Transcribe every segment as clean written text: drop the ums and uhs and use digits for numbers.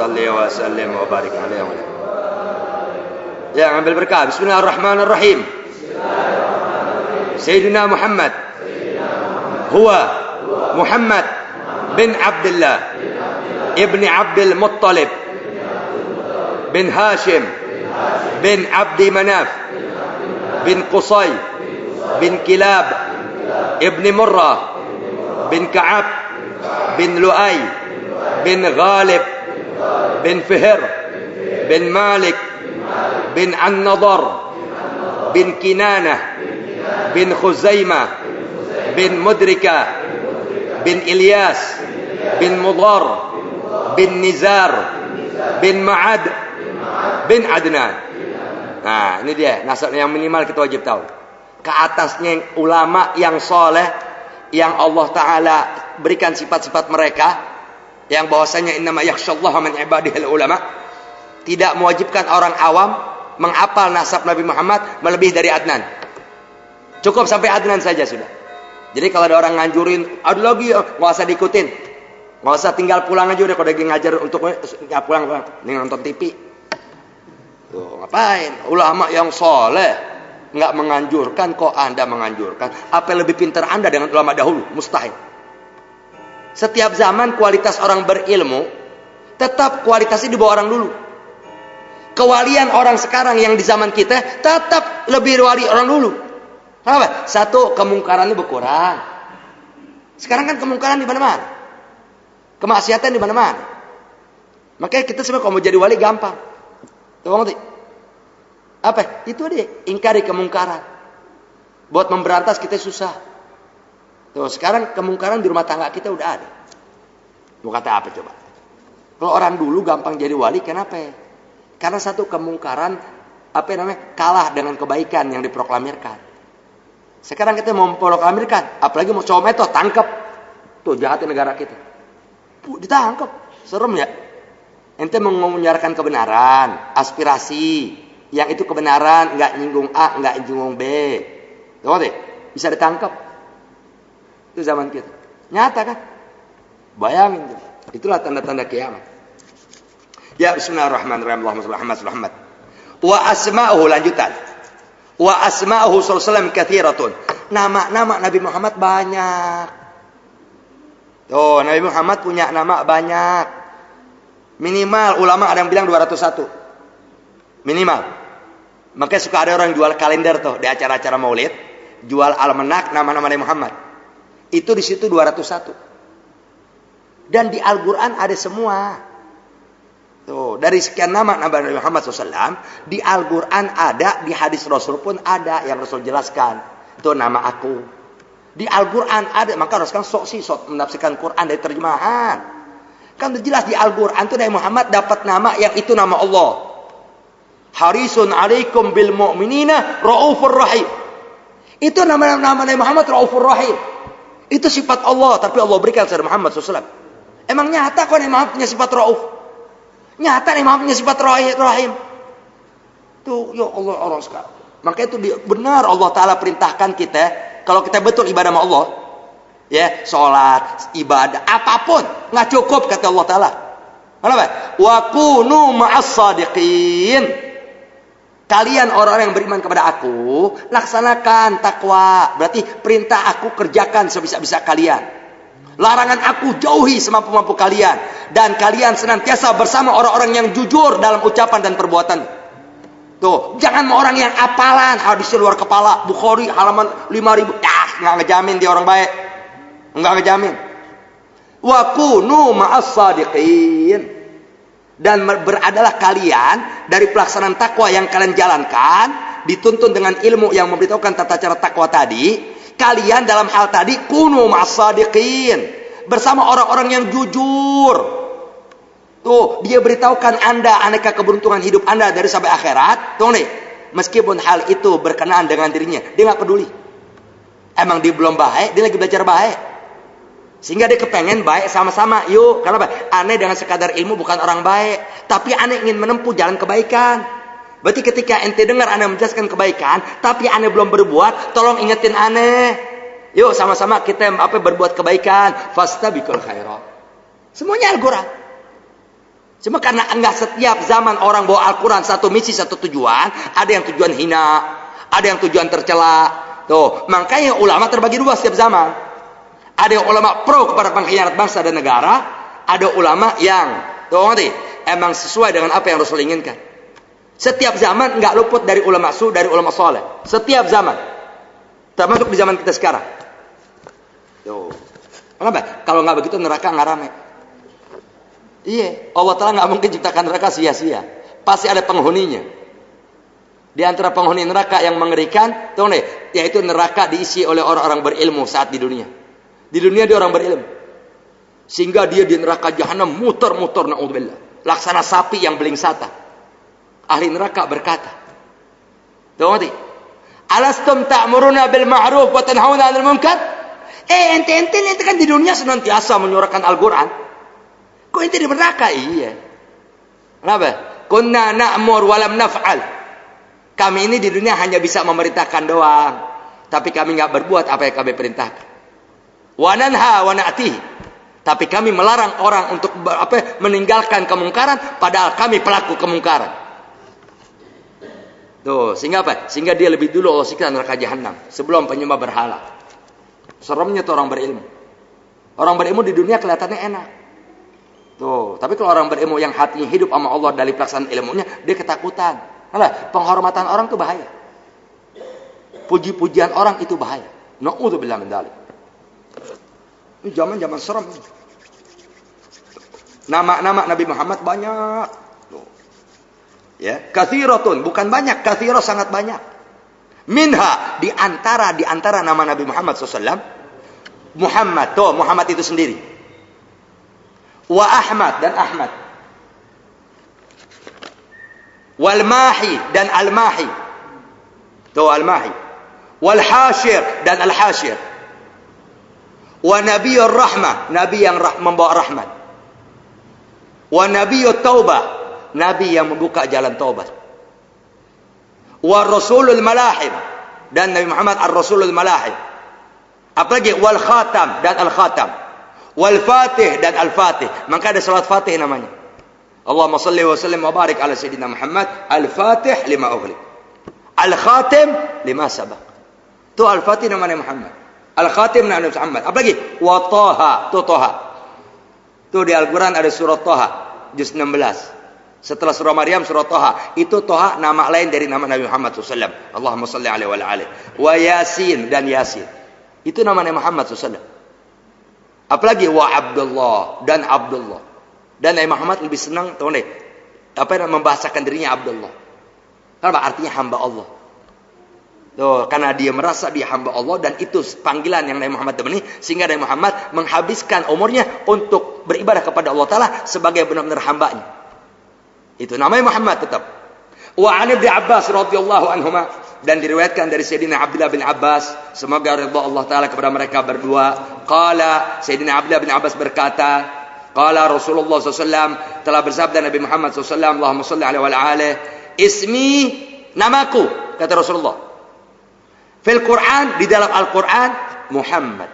salli wa sallim wa barik alaihi. Ya, ambil berkah. Bismillahirrahmanirrahim. Sayyidina Muhammad huwa Muhammad bin Abdullah ibni Abdul Muttalib bin Hashim bin Abdi Manaf bin Qusay bin Kilab ibni Murrah bin Ka'ab bin Lu'ay bin Ghalib bin Fihr bin Malik bin An-Nadar bin Kinanah bin Khuzaimah bin Mudrika bin Ilyas bin Mudar bin Nizar bin Ma'ad bin Adnan. Nah, ini dia nasab yang minimal kita wajib tahu. Ke atasnya ulama yang soleh, yang Allah Ta'ala berikan sifat-sifat mereka, yang bahwasanya innama yakhsyallaha min ibadihil ulama, tidak mewajibkan orang awam menghafal nasab Nabi Muhammad melebihi dari Adnan. Cukup sampai Adnan saja sudah. Jadi kalau ada orang nganjurin, ada lagi ya, nggak usah diikutin, nggak usah, tinggal pulang aja udah. Kalau dia ngajar untuk nggak pulang, nih nonton TV. Tuh, ngapain? Ulama yang soleh nggak menganjurkan, kok Anda menganjurkan? Apa lebih pintar Anda dengan ulama dahulu? Mustahil. Setiap zaman kualitas orang berilmu tetap kualitasnya di bawah orang dulu. Kewalian orang sekarang yang di zaman kita tetap lebih wali orang dulu. Kenapa? Satu, kemungkarannya berkurang. Sekarang kan kemungkaran di mana-mana, kemaksiatan di mana-mana. Makanya kita sebenarnya kalau mau jadi wali gampang. Tuh, ngerti? Apa? Itu dia, ingkari kemungkaran. Buat memberantas kita susah. Tuh, sekarang kemungkaran di rumah tangga kita udah ada. Mau kata apa coba? Kalau orang dulu gampang jadi wali, kenapa? Karena satu, kemungkaran kalah dengan kebaikan yang diproklamirkan. Sekarang kita mau memproklamirkan, apalagi mau cometo, tangkap. Tuh, jahatnya negara kita. Ditangkap, serem ya. Ente mau menyiarkan kebenaran, aspirasi, yang itu kebenaran, nggak nyinggung A, nggak nyinggung B. Tahu deh, bisa ditangkap. Itu zaman kita. Nyata kan? Bayangin. Itulah tanda-tanda kiamat. Ya, bismillahirrahmanirrahim. Allahumma shalli ala Muhammad. Wa asma'uhu, lanjutan. Wa asma'uhu sallallahu alaihi wasallam katsiratun. Nama-nama Nabi Muhammad banyak. Tuh, Nabi Muhammad punya nama banyak. Minimal ulama ada yang bilang 201. Minimal. Makanya suka ada orang jual kalender tuh di acara-acara Maulid, jual almanak nama-nama Nabi Muhammad. Itu di situ 201. Dan di Al-Qur'an ada semua. Tuh, dari sekian nama Nabi Muhammad SAW, di Al-Quran ada, di hadis Rasul pun ada yang Rasul jelaskan. Itu nama aku. Di Al-Quran ada, maka Rasul kan sok menafsirkan Quran dari terjemahan. Kan udah jelas di Al-Quran itu Nabi Muhammad dapat nama yang itu nama Allah. Harisun alaikum bil mu'minina raufur rahim. Itu nama-nama Nabi Muhammad, raufur rahim. Itu sifat Allah, tapi Allah berikan kepada Muhammad SAW. Emang nyata kok Nabi Muhammad punya sifat rauf? Nyata nih maafnya sifat rahim. Tuh, ya Allah, orang sekarang. Makanya itu benar Allah Ta'ala perintahkan kita, kalau kita betul ibadah sama Allah, ya, sholat, ibadah, apapun, nggak cukup kata Allah Ta'ala. Kenapa? Wa kunu ma'as sadiqin. Kalian orang-orang yang beriman kepada aku, laksanakan takwa. Berarti perintah aku kerjakan sebisa-bisa kalian. Larangan aku jauhi semampu-mampu kalian. Dan kalian senantiasa bersama orang-orang yang jujur dalam ucapan dan perbuatan. Tuh, jangan mau orang yang apalan, hadis luar kepala, Bukhari halaman 5000. Nggak ngejamin dia orang baik. Nggak ngejamin. Wa kunu ma'as sadiqin. Dan beradalah kalian dari pelaksanaan takwa yang kalian jalankan, dituntun dengan ilmu yang memberitahukan tata cara takwa tadi. Kalian dalam hal tadi kunu ma'as sadiqin, bersama orang-orang yang jujur. Tuh, dia beritahukan Anda aneka keberuntungan hidup Anda dari sampai akhirat. Tuh nih, meskipun hal itu berkenaan dengan dirinya, dia nggak peduli. Emang dia belum baik, dia lagi belajar baik. Sehingga dia kepengen baik sama-sama. Yuk, kenapa? Aneh dengan sekadar ilmu bukan orang baik, tapi aneh ingin menempuh jalan kebaikan. Berarti ketika ente dengar aneh menjelaskan kebaikan, tapi aneh belum berbuat, tolong ingetin aneh. Yuk sama-sama kita berbuat kebaikan. Fastabiqul khairat. Semuanya Al-Quran. Cuma karena enggak setiap zaman orang bawa Al-Quran satu misi satu tujuan, ada yang tujuan hina, ada yang tujuan tercela. Tuh, makanya ulama terbagi dua setiap zaman. Ada yang ulama pro kepada pengkhianat bangsa dan negara, ada ulama yang ngerti, emang sesuai dengan apa yang Rasul inginkan. Setiap zaman enggak luput dari ulama su, dari ulama soleh. Setiap zaman, termasuk di zaman kita sekarang. Tuh, kenapa? Kalau nggak begitu neraka nggak rame. Iya, Allah Ta'ala nggak mungkin ciptakan neraka sia-sia. Pasti ada penghuninya. Di antara penghuni neraka yang mengerikan, tahu nih, yaitu neraka diisi oleh orang-orang berilmu saat di dunia. Di dunia dia orang berilmu, sehingga dia di neraka jahanam muter-muter, naudzubillah, laksana sapi yang belingsata. Ahli neraka berkata, tahu nih, alastum ta'muruna bil ma'ruf wa tanhauna 'anil munkar? Ente kan di dunia senantiasa menyuarakan Al-Quran. Kok ente di neraka? Iya. Kenapa? Kunna na'mur walam naf'al. Kami ini di dunia hanya bisa memerintahkan doang, tapi kami nggak berbuat apa yang kami perintahkan. Wa nanha wa na'ti. Tapi kami melarang orang untuk meninggalkan kemungkaran, padahal kami pelaku kemungkaran. Tuh, sehingga apa? Sehingga dia lebih dulu Allah siksa neraka jahanam sebelum penyembah berhala. Seremnya tuh orang berilmu. Orang berilmu di dunia kelihatannya enak. Tuh, tapi kalau orang berilmu yang hatinya hidup sama Allah dari pelaksanaan ilmunya, dia ketakutan. Alah, penghormatan orang itu bahaya. Puji-pujian orang itu bahaya. Na'udzubillah min dzalik. Ini zaman-zaman serem. Nama-nama Nabi Muhammad banyak. Tuh. Ya, kathiratun, bukan banyak, kathirah sangat banyak. Minha, di antara nama Nabi Muhammad SAW, Muhammad, tuh Muhammad itu sendiri. Wa Ahmad, dan Ahmad. Wal Mahi, dan Al Mahi. Tuh Al Mahi. Wal Hashir, dan Al Hashir. Wa Nabiyur Rahmah, Nabi yang membawa rahmat. Wa Nabiyut Taubah, Nabi yang membuka jalan taubat. Wa Rasulul Malahim, dan Nabi Muhammad Ar-Rasulul Malahim. Apalagi wal Khatam, dan Al Khatam. Wal Fatih, dan Al Fatih. Maka ada salat Fatih namanya. Allahumma salli wa sallim wa barik ala Sayyidina Muhammad. Al Fatih lima ughliq, Al Khatim lima sabaq. Itu Al Fatih namanya Muhammad, Al Khatim namanya Muhammad. Apalagi wa Taha, itu Taha. Itu di Al-Quran ada surat Taha juz 16. Setelah surah Maryam, surah Taha. Itu Taha nama lain dari nama Nabi Muhammad SAW. Allahumma salli alaihi wa alihi. Wa Yasin, dan Yasin. Itu nama Nabi Muhammad SAW. Apalagi wa Abdullah, dan Abdullah. Dan Nabi Muhammad lebih senang, tahu nih, membahasakan dirinya Abdullah. Kenapa? Artinya hamba Allah. Tuh, karena dia merasa dia hamba Allah, dan itu panggilan yang Nabi Muhammad temani, sehingga Nabi Muhammad menghabiskan umurnya untuk beribadah kepada Allah Ta'ala sebagai benar-benar hambanya. Itu namanya Muhammad tetap. Wa an Ibnu Abbas radhiyallahu anhuma, dan diriwayatkan dari Sayyidina Abdullah bin Abbas, semoga ridha Allah Ta'ala kepada mereka berdua. Qala, Sayyidina Abdullah bin Abbas berkata, qala Rasulullah SAW, telah bersabda Nabi Muhammad SAW, Allahumma salli alaihi wa alihi, ismi, namaku, kata Rasulullah, fil Quran, di dalam Al-Quran, Muhammad.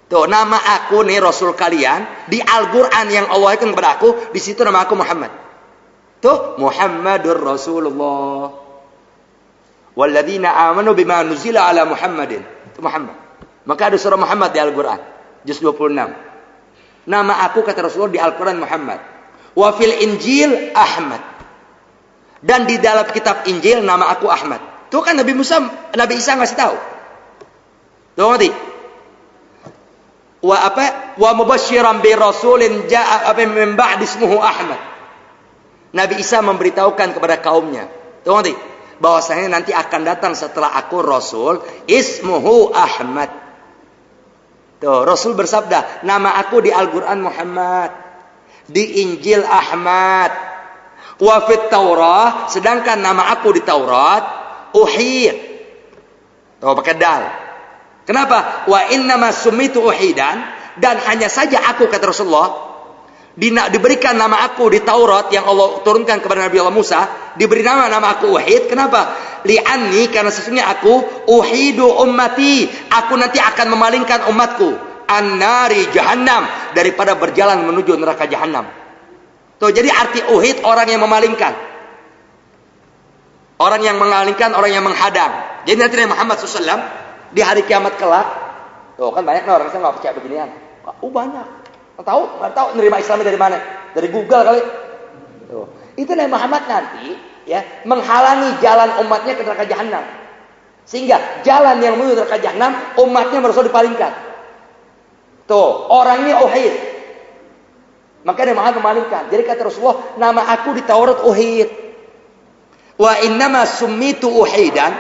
Tuh, nama aku nih Rasul kalian, di Al-Quran yang Allah berikan kepada aku, di situ nama aku Muhammad. Tuh, Muhammadur Rasulullah. Walladzina amanu bima nuzila ala Muhammadin. Itu Muhammad. Maka ada surah Muhammad di Al-Quran, juz 26. Nama aku, kata Rasulullah, di Al-Quran Muhammad. Wa fil Injil Ahmad. Dan di dalam kitab Injil nama aku Ahmad. Itu kan Nabi Isa ngasih tahu. Tuh ngerti? Wa mubasysyiran bi rasulin jaa min ba'di ismuhu Ahmad. Nabi Isa memberitahukan kepada kaumnya. Tuh ngerti? Bahwasanya nanti akan datang setelah aku Rasul, ismuhu Ahmad. Tuh, Rasul bersabda, nama aku di Al-Quran Muhammad, di Injil Ahmad, wa fit Taurah, sedangkan nama aku di Taurat Uhid. Tuh, pakai dal. Kenapa? Wa innama sumitu uhidan, dan hanya saja aku, kata Rasulullah, diberikan nama aku di Taurat yang Allah turunkan kepada Nabi Allah Musa, diberi nama aku Uhid. Kenapa? Li'anni, karena sesungguhnya aku uhidu ummati, aku nanti akan memalingkan umatku an-nari jahannam, daripada berjalan menuju neraka jahannam. Tuh, jadi arti uhid orang yang memalingkan. Orang yang mengalingkan, orang yang menghadang. Jadi nanti Nabi Muhammad SAW di hari kiamat kelak, tuh kan banyak orang yang nggak percaya beginian. Banyak. Nggak tahu nerima Islamnya dari mana? Dari Google kali. Tuh. Itu Nabi Muhammad nanti ya menghalangi jalan umatnya ke neraka jahanam. Sehingga jalan yang menuju neraka jahanam umatnya harus dipalingkan. Tuh, orang ini uhid. Maka Nabi Muhammad memalingkan. Jadi kata Rasulullah, nama aku di Taurat uhid. Wa innama summitu uhidan,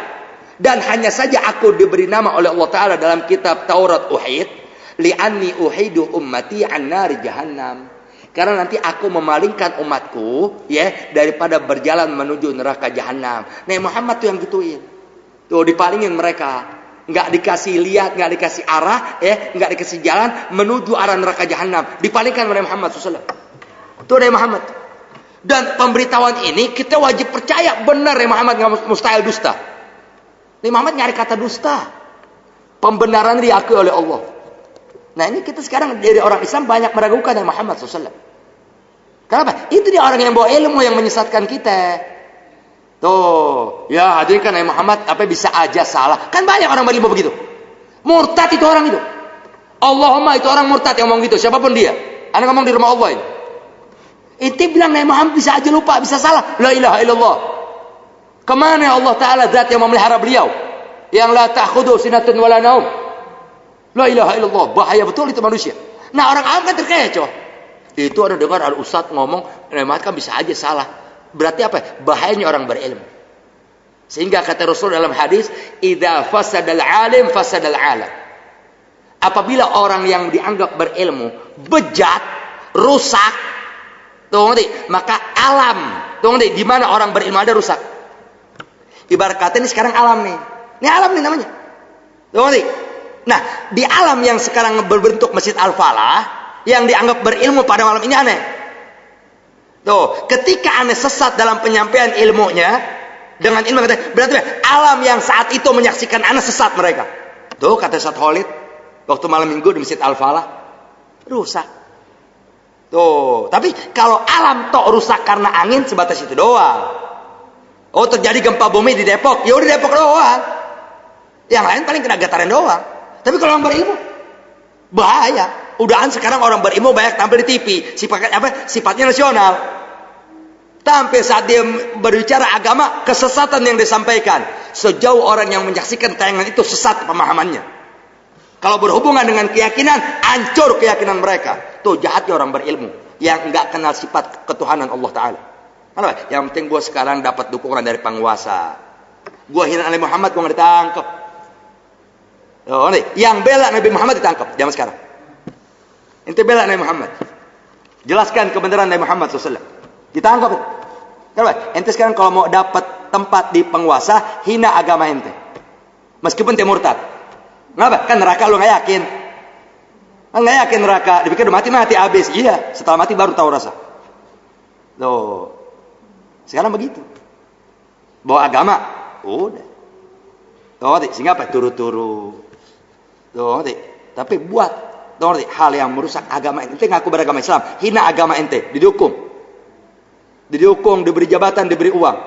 dan hanya saja aku diberi nama oleh Allah Ta'ala dalam kitab Taurat uhid, li'anni uhidu ummati an nari jahannam, karena nanti aku memalingkan umatku ya daripada berjalan menuju neraka jahanam. Nabi Muhammad tuh yang gituin, tuh dipalingin mereka, nggak dikasih lihat, nggak dikasih arah ya, nggak dikasih jalan menuju arah neraka jahanam, dipalingkan oleh Muhammad SAW. Tuh Nabi Muhammad. Dan pemberitahuan ini kita wajib percaya benar ya, Muhammad nggak mustahil dusta. Nabi Muhammad nyari kata dusta. Pembenaran diakui oleh Allah. Nah ini kita sekarang dari orang Islam banyak meragukan Nabi Muhammad SAW. Kenapa? Itu dia orang yang bawa ilmu yang menyesatkan kita. Tuh, ya hadirin kan Nabi Muhammad apa bisa aja salah. Kan banyak orang berilmu begitu. Murtad itu orang itu. Allahumma itu orang murtad yang ngomong gitu. Siapapun dia. Anda ngomong di rumah Allah ini. Inti bilang Nabi Muhammad bisa aja lupa, bisa salah. La ilaha illallah. Kemana Allah Ta'ala zat yang memelihara beliau? Yang la ta'khudu sinatun wala naum. La ilaha illallah. Bahaya betul itu manusia. Nah orang awam kan terkecoh. Itu ada dengar ada ustaz ngomong, Nabi Muhammad kan bisa aja salah. Berarti apa? Bahayanya orang berilmu. Sehingga kata Rasul dalam hadis, idza fasadal alim fasadal alam. Apabila orang yang dianggap berilmu bejat, rusak, tuh nanti, maka alam, tuh nanti, di mana orang berilmu ada rusak. Ibarat kata ini sekarang alam nih, ini alam nih namanya. Tuh nanti, nah di alam yang sekarang berbentuk Masjid Al-Falah, yang dianggap berilmu pada malam ini aneh. Tuh, ketika aneh sesat dalam penyampaian ilmunya, dengan ilmu kata, berarti alam yang saat itu menyaksikan aneh sesat mereka. Tuh kata Ustaz Khalid, waktu malam minggu di Masjid Al-Falah, rusak. Tuh, tapi kalau alam tok rusak karena angin sebatas itu doang. Oh, terjadi gempa bumi di Depok, ya udah Depok doang. Yang lain paling kena getaran doang. Tapi kalau orang berilmu bahaya. Udahan sekarang orang berilmu banyak tampil di TV, sifatnya nasional. Tampil saat dia berbicara agama, kesesatan yang disampaikan. Sejauh orang yang menyaksikan tayangan itu sesat pemahamannya. Kalau berhubungan dengan keyakinan, hancur keyakinan mereka. Tuh jahatnya orang berilmu yang enggak kenal sifat ketuhanan Allah Ta'ala. Kenapa? Yang penting gue sekarang dapat dukungan dari penguasa. Gue hina Nabi Muhammad, gue nggak ditangkap. Oh, yang bela Nabi Muhammad ditangkap zaman sekarang. Ente bela Nabi Muhammad, jelaskan kebenaran Nabi Muhammad SAW, ditangkap. Kenapa? Ente sekarang kalau mau dapat tempat di penguasa, hina agama ente, meskipun ente murtad. Kenapa? Kan neraka lu nggak yakin. Nggak yakin neraka, dipikir udah mati habis. Iya, setelah mati baru tahu rasa. Loh, sekarang begitu. Bawa agama, udah. Tuh, sehingga apa? Turu-turu. Tuh, tapi buat hal yang merusak agama ente. Ente ngaku beragama Islam, hina agama ente, didukung, diberi jabatan, diberi uang.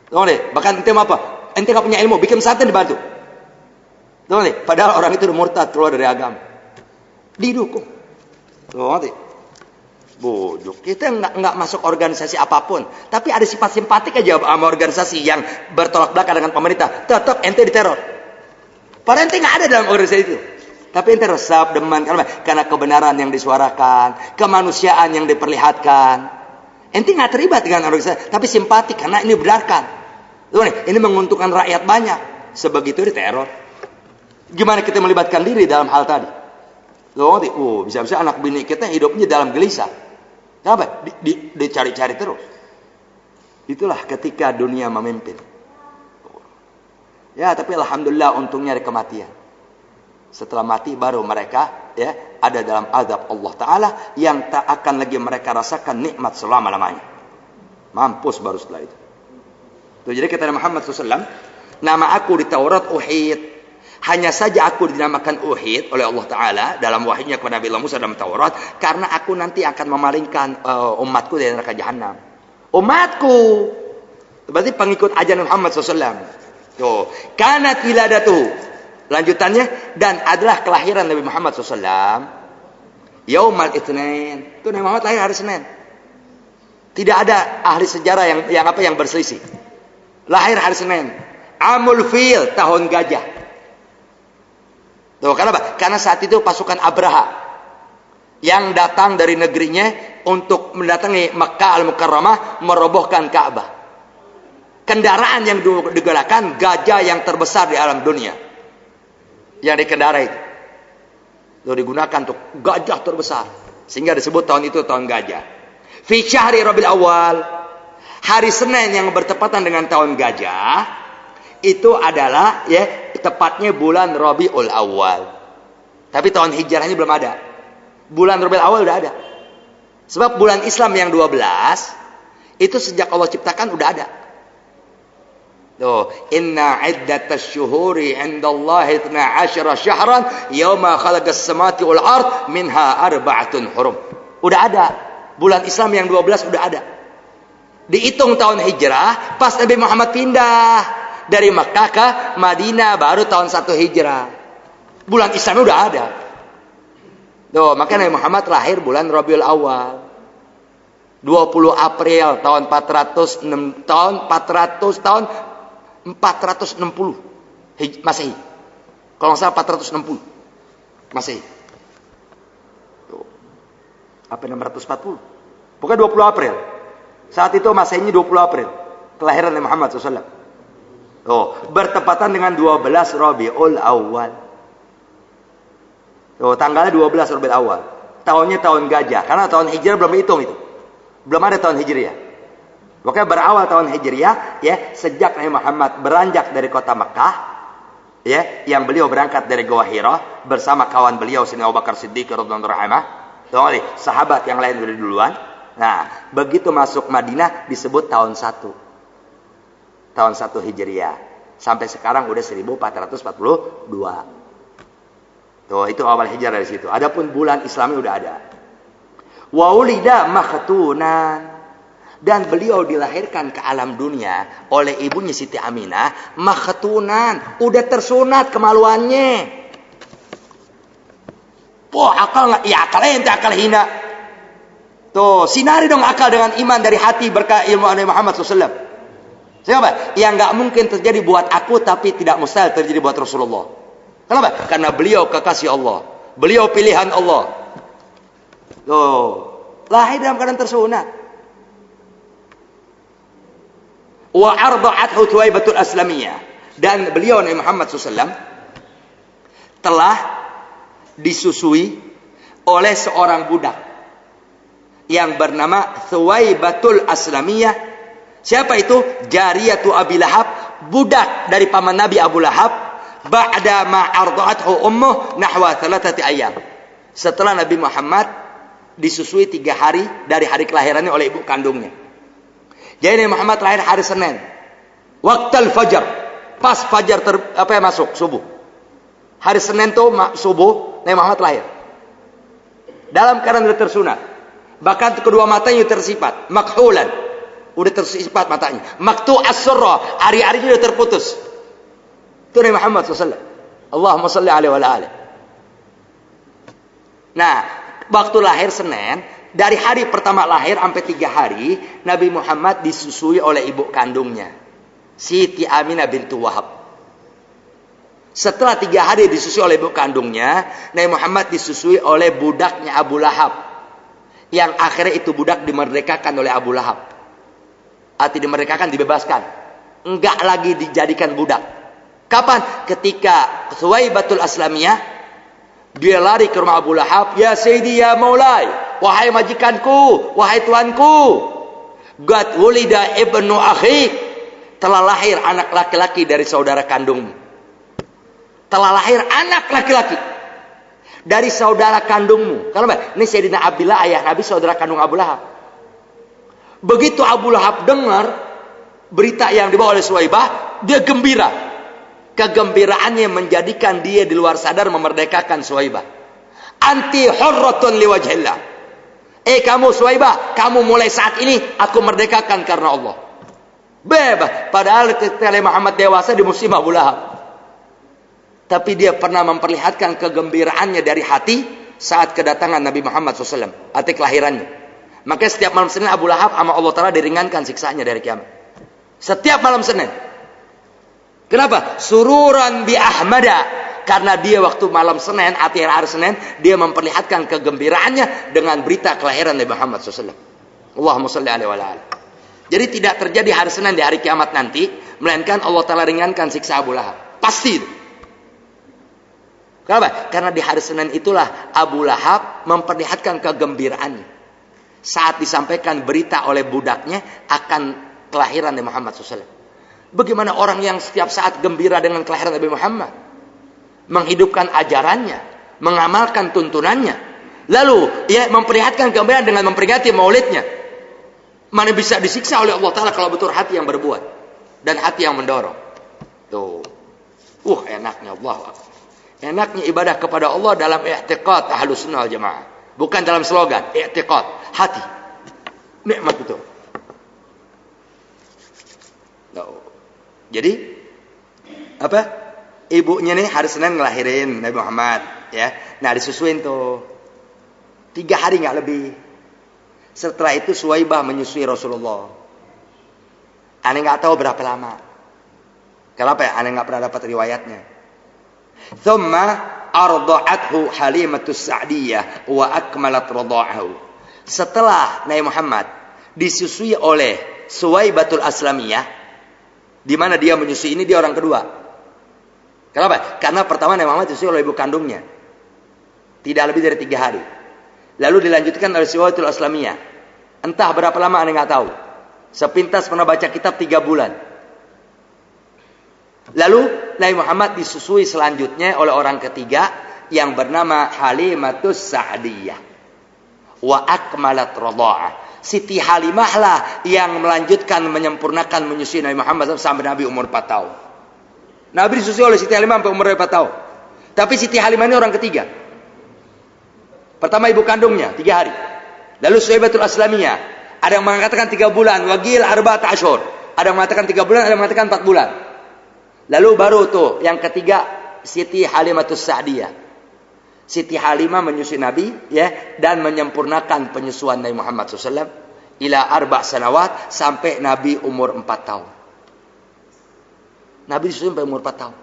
Tuh, bahkan ente apa? Ente nggak punya ilmu, bikin pesantren dibantu. Tuh, padahal orang itu udah murtad, keluar dari agama, didukung. Tuh, bujuk. Kita nggak masuk organisasi apapun, tapi ada sifat simpatik aja sama organisasi yang bertolak belakang dengan pemerintah, tetap ente diteror. Padahal ente nggak ada dalam organisasi itu, tapi ente resap, demen, karena kebenaran yang disuarakan, kemanusiaan yang diperlihatkan. Ente nggak terlibat dengan organisasi, tapi simpatik karena ini benarkan. Ini menguntungkan rakyat banyak. Sebegitu diteror. Gimana kita melibatkan diri dalam hal tadi? Bisa-bisa anak bini kita hidupnya dalam gelisah. Kenapa? Dicari-cari terus. Itulah ketika dunia memimpin. Ya, tapi alhamdulillah untungnya ada kematian. Setelah mati baru mereka ya ada dalam azab Allah Ta'ala yang tak akan lagi mereka rasakan nikmat selama-lamanya. Mampus baru setelah itu. Tuh, jadi kata Muhammad SAW, nama aku di Taurat uhid. Hanya saja aku dinamakan Uhid oleh Allah Ta'ala dalam wahyunya kepada Nabi Musa dalam Taurat, karena aku nanti akan memalingkan umatku dari neraka jahanam. Umatku, berarti pengikut ajaran Muhammad SAW. Tuh, kanat wiladatu. Lanjutannya, dan adalah kelahiran Nabi Muhammad SAW. Yaumal Itsnain. Itu Nabi Muhammad lahir hari Senin. Tidak ada ahli sejarah yang berselisih. Lahir hari Senin. Amul Fil, tahun gajah. Tuh, kenapa? Karena saat itu pasukan Abraha yang datang dari negerinya untuk mendatangi Makkah Al-Mukarramah, merobohkan Ka'bah. Kendaraan yang digunakan gajah yang terbesar di alam dunia. Yang dikendarai itu. Itu digunakan untuk gajah terbesar. Sehingga disebut tahun itu tahun gajah. Fi syahri Rabiul Awal, hari Senin yang bertepatan dengan tahun gajah, itu adalah tepatnya bulan Rabiul Awal. Tapi tahun hijrahnya belum ada. Bulan Rabiul Awal udah ada. Sebab bulan Islam yang 12 itu sejak Allah ciptakan udah ada. Tuh, inna iddatasy syuhuri 'indallahi 12 syahran yauma khalaqas samawati wal ard minha arba'atun hurum. Udah ada. Bulan Islam yang 12 udah ada. Dihitung tahun hijrah pas Nabi Muhammad pindah dari Makkah ke Madinah baru tahun 1 hijrah. Bulan Islam udah ada. Tuh, maka Nabi Muhammad lahir bulan Rabiul Awal. 20 April tahun 460 Masehi. Kalau nggak salah 460 Masehi. Tuh. Apa 640? Pokoknya 20 April. Saat itu Masehinya 20 April. Kelahiran Nabi Muhammad SAW. Oh, bertepatan dengan 12 Rabiul Awal. Oh, tanggalnya 12 Rabiul Awal. Tahunnya tahun gajah. Karena tahun Hijriah belum dihitung itu. Belum ada tahun Hijriah. Makanya berawal tahun Hijriah sejak Nabi Muhammad beranjak dari kota Mekah, yang beliau berangkat dari Gua Hira bersama kawan beliau Sayyidina Abu Bakar Siddiq radhiyallahu anhu, sahabat yang lain dari duluan. Nah, begitu masuk Madinah disebut tahun 1. Tahun 1 Hijriah. Sampai sekarang udah 1442. Tuh, itu awal hijrah dari situ. Adapun bulan Islami udah ada. Wa ulida makhtunan. Dan beliau dilahirkan ke alam dunia oleh ibunya Siti Aminah makhtunan. Udah tersunat kemaluannya. Wah, akal nggak? Ya akal ente akal hina. Tuh, sinari dong akal dengan iman dari hati berkah ilmu Nabi Muhammad SAW. Siapa? Yang nggak mungkin terjadi buat aku tapi tidak mustahil terjadi buat Rasulullah. Kenapa? Karena beliau kekasih Allah. Beliau pilihan Allah. Tuh, lahir dalam keadaan tersunat. Wa arda'athu Thuwaibatul Aslamiyah. Dan beliau Nabi Muhammad SAW telah disusui oleh seorang budak yang bernama Thuwaibatul Aslamiyah. Siapa itu? Jariyatu Abi Lahab, budak dari paman Nabi Abu Lahab. Ba'da ma arda'athu ummuh nahwa 3 ayyam. Setelah Nabi Muhammad disusui 3 hari dari hari kelahirannya oleh ibu kandungnya. Jadi Nabi Muhammad lahir hari Senin. Waqtal fajar. Pas fajar masuk subuh. Hari Senin tuh subuh Nabi Muhammad lahir. Dalam keadaan sudah tersunat. Bahkan kedua matanya tersipat, makhulan. Udah tersifat matanya. Maktu as-surra, ari-arinya udah terputus. Itu Nabi Muhammad SAW. Allahumma salli alaihi wa ala. Nah, waktu lahir Senin, dari hari pertama lahir sampai 3 hari, Nabi Muhammad disusui oleh ibu kandungnya, Siti Aminah bintu Wahab. Setelah 3 hari disusui oleh ibu kandungnya, Nabi Muhammad disusui oleh budaknya Abu Lahab. Yang akhirnya itu budak dimerdekakan oleh Abu Lahab. Arti dimerdekakan, dibebaskan. Enggak lagi dijadikan budak. Kapan? Ketika Thuwaibatul Aslamiyah dia lari ke rumah Abu Lahab, "Ya Sayyidi ya Maulai, wahai majikanku, wahai tuanku, Qad wulida ibnu akhi, telah lahir anak laki-laki dari saudara kandungmu." Telah lahir anak laki-laki dari saudara kandungmu. Kenapa? Ini Sayyidina Abdullah, ayah Nabi, saudara kandung Abu Lahab. Begitu Abu Lahab dengar berita yang dibawa oleh Thuwaibah, dia gembira. Kegembiraannya menjadikan dia di luar sadar memerdekakan Suwaibah. Anti hurratun liwajhillah. Kamu Suwaibah, kamu mulai saat ini aku merdekakan karena Allah. Bebas. Padahal ketika Muhammad dewasa di musim Abu Lahab. Tapi dia pernah memperlihatkan kegembiraannya dari hati saat kedatangan Nabi Muhammad SAW. Hati kelahirannya. Makanya setiap malam Senin Abu Lahab sama Allah Ta'ala diringankan siksanya dari kiamat. Setiap malam Senin. Kenapa? Sururan bi Ahmada. Karena dia waktu malam Senin, akhir hari Senin, dia memperlihatkan kegembiraannya dengan berita kelahiran Nabi Muhammad SAW. Allahumma salli alaihi wa ala. Jadi tidak terjadi hari Senin di hari kiamat nanti, melainkan Allah Ta'ala ringankan siksa Abu Lahab. Pasti itu. Kenapa? Karena di hari Senin itulah Abu Lahab memperlihatkan kegembiraannya. Saat disampaikan berita oleh budaknya akan kelahiran Nabi Muhammad SAW. Bagaimana orang yang setiap saat gembira dengan kelahiran Nabi Muhammad? Menghidupkan ajarannya, mengamalkan tuntunannya. Lalu ia memperlihatkan gembira dengan memperingati maulidnya. Mana bisa disiksa oleh Allah Ta'ala kalau betul hati yang berbuat. Dan hati yang mendorong. Tuh. Enaknya Allah. Enaknya ibadah kepada Allah dalam i'tiqad Ahlus Sunnah wal Jamaah. Bukan dalam slogan. I'tiqad. Hati. Nikmat betul. Jadi apa? Ibunya nih hari Senin ngelahirin Nabi Muhammad, ya. Nah, disusuin tuh 3 hari nggak lebih. Setelah itu Suwaibah menyusui Rasulullah. Aneh nggak tahu berapa lama. Kenapa ya? Aneh nggak pernah dapat riwayatnya. Thumma arda'athu Halimatus Sa'diyah wa akmalat radha'ahu. Setelah Nabi Muhammad disusui oleh Suwaibatul Aslamiyah, di mana dia menyusui ini dia orang kedua. Kenapa? Karena pertama Nabi Muhammad disusui oleh ibu kandungnya. Tidak lebih dari 3 hari. Lalu dilanjutkan oleh Suwaibatul Aslamiyah. Entah berapa lama Anda nggak tahu. Sepintas pernah baca kitab 3 bulan. Lalu Nabi Muhammad disusui selanjutnya oleh orang ketiga yang bernama Halimatus Sa'diyah. Wa akmalat radha'ah. Siti Halimah lah yang melanjutkan menyempurnakan menyusui Nabi Muhammad sampai Nabi umur 4 tahun. Nabi disusui oleh Siti Halimah sampai umur 4 tahun. Tapi Siti Halimah ini orang ketiga. Pertama ibu kandungnya 3 hari. Lalu Suwaibatul Aslamiyah. Ada yang mengatakan 3 bulan. Wagil arba'at asyhur. Ada yang mengatakan 3 bulan, ada yang mengatakan 4 bulan. Lalu baru tuh yang ketiga Siti Halimatus Sa'diyah. Siti Halimah menyusui Nabi, ya, dan menyempurnakan penyusuan Nabi Muhammad SAW ila 4 sanawat sampai Nabi umur 4 tahun. Nabi disusui sampai umur 4 tahun.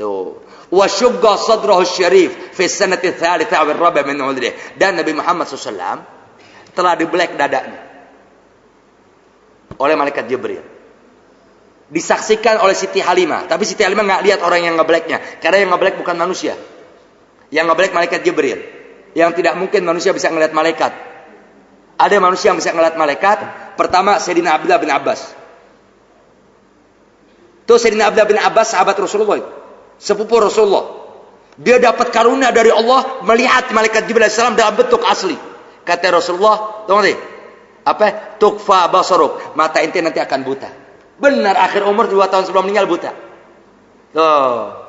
Tuh. Wa syugga sadrahu syarif fi sanati tsalitsa wal rabi' min umrihi. Dan Nabi Muhammad SAW telah dibelek dadanya oleh malaikat Jibril. Disaksikan oleh Siti Halimah, tapi Siti Halimah nggak lihat orang yang ngebeleknya, karena yang ngebelek bukan manusia. Yang ngebelek malaikat Jibril. Yang tidak mungkin manusia bisa ngelihat malaikat. Ada manusia yang bisa ngelihat malaikat. Pertama Sayyidina Abdullah bin Abbas. Tuh Sayyidina Abdullah bin Abbas sahabat Rasulullah, sepupu Rasulullah. Dia dapat karunia dari Allah melihat malaikat Jibril AS dalam bentuk asli. Kata Rasulullah, tunggu nih, apa? Tukfa basaruk, mata ente nanti akan buta. Benar, akhir umur 2 tahun sebelum meninggal buta. Tuh.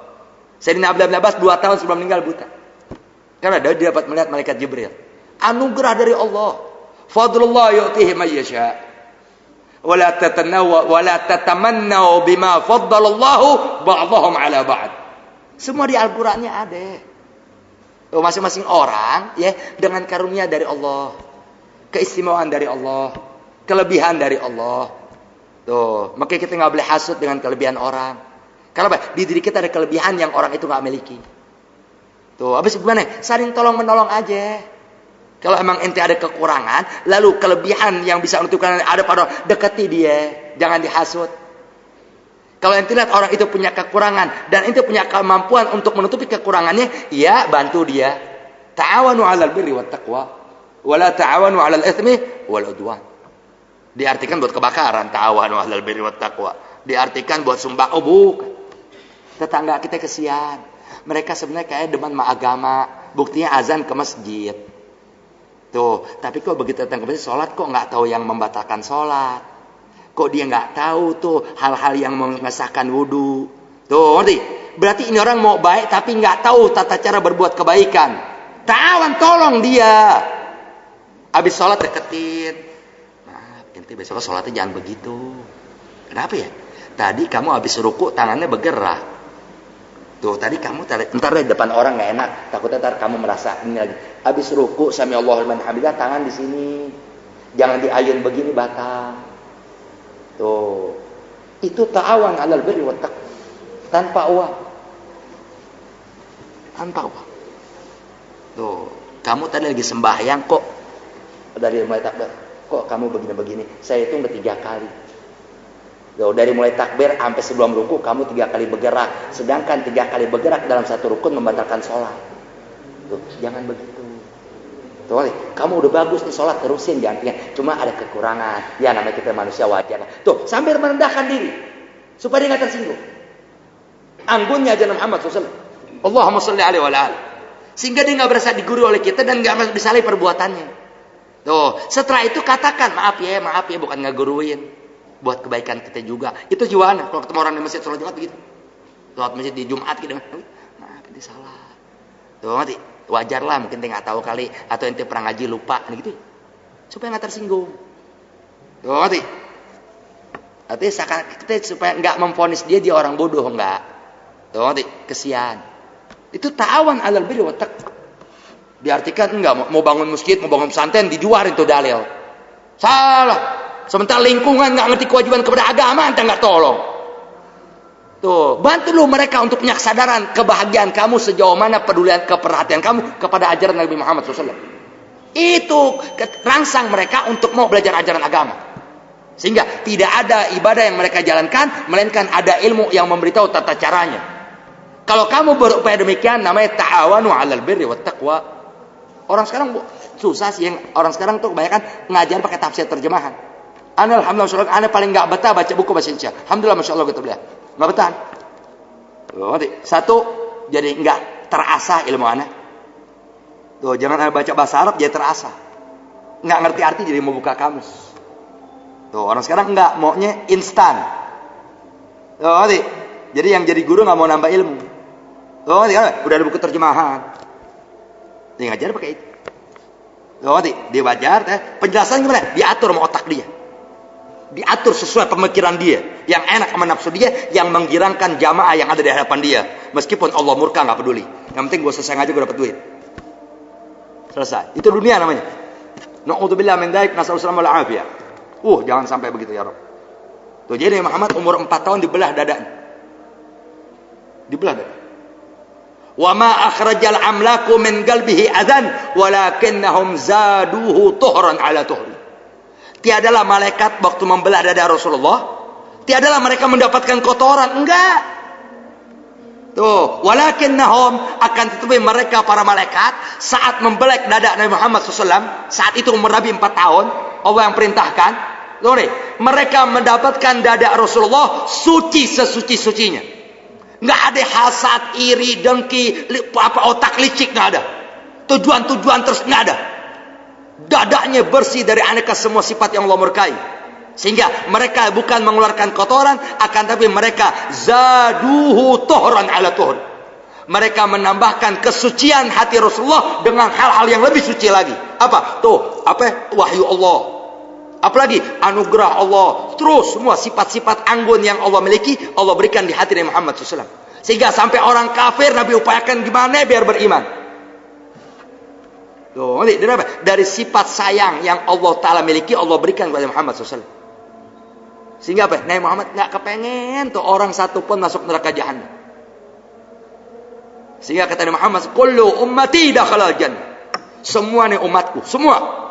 Sayyidina Abdullah bin Abbas 2 tahun sebelum meninggal buta. Karena dia dapat melihat malaikat Jibril. Anugerah dari Allah. Fadlullah yu'tihi man yasha. Wala tatamannaw bima faddalallahu ba'dahum ala ba'd. Semua di Al-Qur'annya ada. Masing-masing orang ya dengan karunia dari Allah, keistimewaan dari Allah, kelebihan dari Allah. Tuh, makanya kita nggak boleh hasut dengan kelebihan orang. Karena apa? Di diri kita ada kelebihan yang orang itu nggak miliki. Tuh, habis gimana? Saling tolong menolong aja. Kalau emang ente ada kekurangan, lalu kelebihan yang bisa menentukan ada pada dekati dia, jangan dihasut. Kalau ente lihat orang itu punya kekurangan dan ente punya kemampuan untuk menutupi kekurangannya, ya bantu dia. Ta'awanu 'alal birri wat taqwa, wa la ta'awanu 'alal itsmi wal 'udwan. Diartikan buat kebakaran, ta'awanu 'alal birri wat taqwa. Diartikan buat sumbang, oh bukan. Tetangga kita kesian. Mereka sebenarnya kayak demen sama agama. Buktinya azan ke masjid. Tuh, tapi kok begitu datang ke masjid sholat kok nggak tahu yang membatalkan sholat. Kok dia nggak tahu tuh hal-hal yang mengesahkan wudu? Tuh, ngerti? Berarti ini orang mau baik tapi nggak tahu tata cara berbuat kebaikan. Ta'awan, tolong dia. Habis sholat deketin. Maaf, ente besok sholatnya jangan begitu. Kenapa ya? Tadi kamu habis ruku tangannya bergerak. Tuh, tadi kamu ntar di depan orang nggak enak. Takutnya ntar kamu merasa ini lagi. Habis ruku sami Allahu liman hamidah, tangan di sini. Jangan diayun begini batal. Tuh, itu ta'awan 'alal birri wat taqwa. Tanpa uang. Tanpa uang. Tuh, kamu tadi lagi sembahyang kok dari mulai takbir. Kok kamu begini-begini? Saya hitung udah 3 kali. Tuh, dari mulai takbir sampai sebelum ruku kamu 3 kali bergerak. Sedangkan 3 kali bergerak dalam satu rukun membatalkan sholat. Tuh, jangan begitu. Tuh, kamu udah bagus nih sholat, terusin, jangan tinggal. Cuma ada kekurangan. Ya namanya kita manusia, wajar. Tuh, sambil merendahkan diri supaya dia nggak tersinggung. Anggunnya aja Muhammad SAW. Allahumma sholli alaihi wa ala. Sehingga dia nggak berasa digurui oleh kita dan nggak disalih perbuatannya. Tuh, setelah itu katakan maaf ya, bukan ngeguruin, buat kebaikan kita juga. Itu jiwana. Kalau ketemu orang di masjid sholat Jumat begitu. Sholat masjid di Jumat gitu, maaf ini salah. Tuh, ngerti? Wajar lah, mungkin dia nggak tahu kali, atau ente pernah ngaji lupa, gitu. Supaya nggak tersinggung. Tuh, ngerti? Artinya kita supaya nggak memvonis dia orang bodoh, enggak. Tuh, ngerti? Kesian. Itu ta'awan 'alal birri wat taqwa. Diartikan enggak mau bangun masjid, mau bangun pesantren dijuarin tuh dalil. Salah. Sementara lingkungan nggak ngerti kewajiban kepada agama, ente nggak tolong. Tuh, bantu lu mereka untuk punya kesadaran kebahagiaan kamu sejauh mana pedulian keperhatian kamu kepada ajaran Nabi Muhammad SAW. Itu rangsang mereka untuk mau belajar ajaran agama. Sehingga tidak ada ibadah yang mereka jalankan melainkan ada ilmu yang memberitahu tata caranya. Kalau kamu berupaya demikian namanya ta'awanu 'alal birri wat taqwa. Orang sekarang susah sih, yang orang sekarang tuh kebanyakan ngajar pakai tafsir terjemahan. Alhamdulillah, ana paling enggak betah baca buku bahasa Indonesia. Alhamdulillah, masyaallah gitu beliau. Enggak betah. Satu, jadi enggak terasa ilmu ana. Tuh, jangan ana baca bahasa Arab jadi terasa. Enggak ngerti arti jadi mau buka kamus. Tuh, orang sekarang enggak maunya instan. Tuh, ngerti? Jadi yang jadi guru enggak mau nambah ilmu. Tuh, ngerti kan? Udah ada buku terjemahan. Dia ngajar pakai itu. Tuh, ngerti? Dia bajar, penjelasan gimana? Diatur sama otak dia. Diatur sesuai pemikiran dia, yang enak sama nafsu dia, yang menggirangkan jamaah yang ada di hadapan dia. Meskipun Allah murka nggak peduli. Yang penting gue selesai ngaji gue dapat duit. Selesai. Itu dunia namanya. Na'udzubillah min dzalik, nasallallahu alaihi wasallam. Jangan sampai begitu ya Rabb. Tuh, jadi Muhammad umur 4 tahun dibelah dadanya. Dibelah dada. Wa ma akhrajal amlaku min qalbihi adzan walakinnahum zaduhu tuhran ala tuhri. Tiadalah malaikat waktu membelah dada Rasulullah, tiadalah mereka mendapatkan kotoran, enggak. Tuh, walakinnahum, akan tetapi mereka para malaikat saat membelah dada Nabi Muhammad SAW, saat itu umur Nabi 4 tahun, Allah yang perintahkan, tuh nih, mereka mendapatkan dada Rasulullah suci sesuci-sucinya. Enggak ada hasad, iri, dengki, otak licik, enggak ada. Tujuan-tujuan terus enggak ada. Dadanya bersih dari aneka semua sifat yang Allah murkai. Sehingga mereka bukan mengeluarkan kotoran, akan tapi mereka zaduhu tuhran ala tuhur. Mereka menambahkan kesucian hati Rasulullah dengan hal-hal yang lebih suci lagi. Apa? Tuh, wahyu Allah. Apalagi anugerah Allah. Terus semua sifat-sifat anggun yang Allah miliki, Allah berikan di hati Nabi Muhammad SAW. Sehingga sampai orang kafir Nabi upayakan gimana biar beriman. Tuh, dari sifat sayang yang Allah Ta'ala miliki, Allah berikan kepada Muhammad SAW. Sehingga apa? Nabi Muhammad gak kepengen tuh orang satu pun masuk neraka jahannam. Sehingga kata Nabi Muhammad, kullu ummati dakhalal jannah. Semua nih umatku, semua.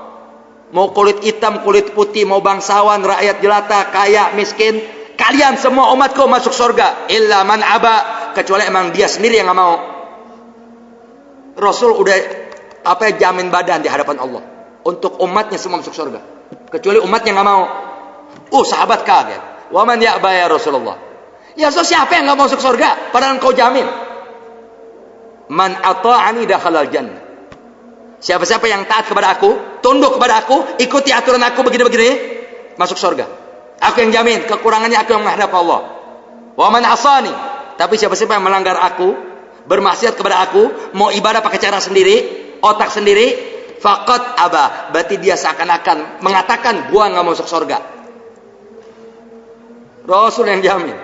Mau kulit hitam, kulit putih, mau bangsawan, rakyat jelata, kaya, miskin, kalian semua umatku masuk surga. Illa man aba, kecuali emang dia sendiri yang gak mau. Rasul udah jamin badan di hadapan Allah untuk umatnya semua masuk surga, kecuali umatnya nggak mau. Sahabat kaget. Wa man ya'ba ya Rasulullah. Ya so siapa yang nggak mau masuk surga? Padahal engkau jamin. Man ata'ani dakhalal jannah. Siapa-siapa yang taat kepada aku, tunduk kepada aku, ikuti aturan aku begini-begini, masuk surga. Aku yang jamin, kekurangannya aku yang menghadap Allah. Wa man asani, tapi siapa-siapa yang melanggar aku, bermaksiat kepada aku, mau ibadah pakai cara sendiri, otak sendiri, faqad aba, berarti dia seakan-akan mengatakan gua nggak masuk surga. Rasul yang jamin.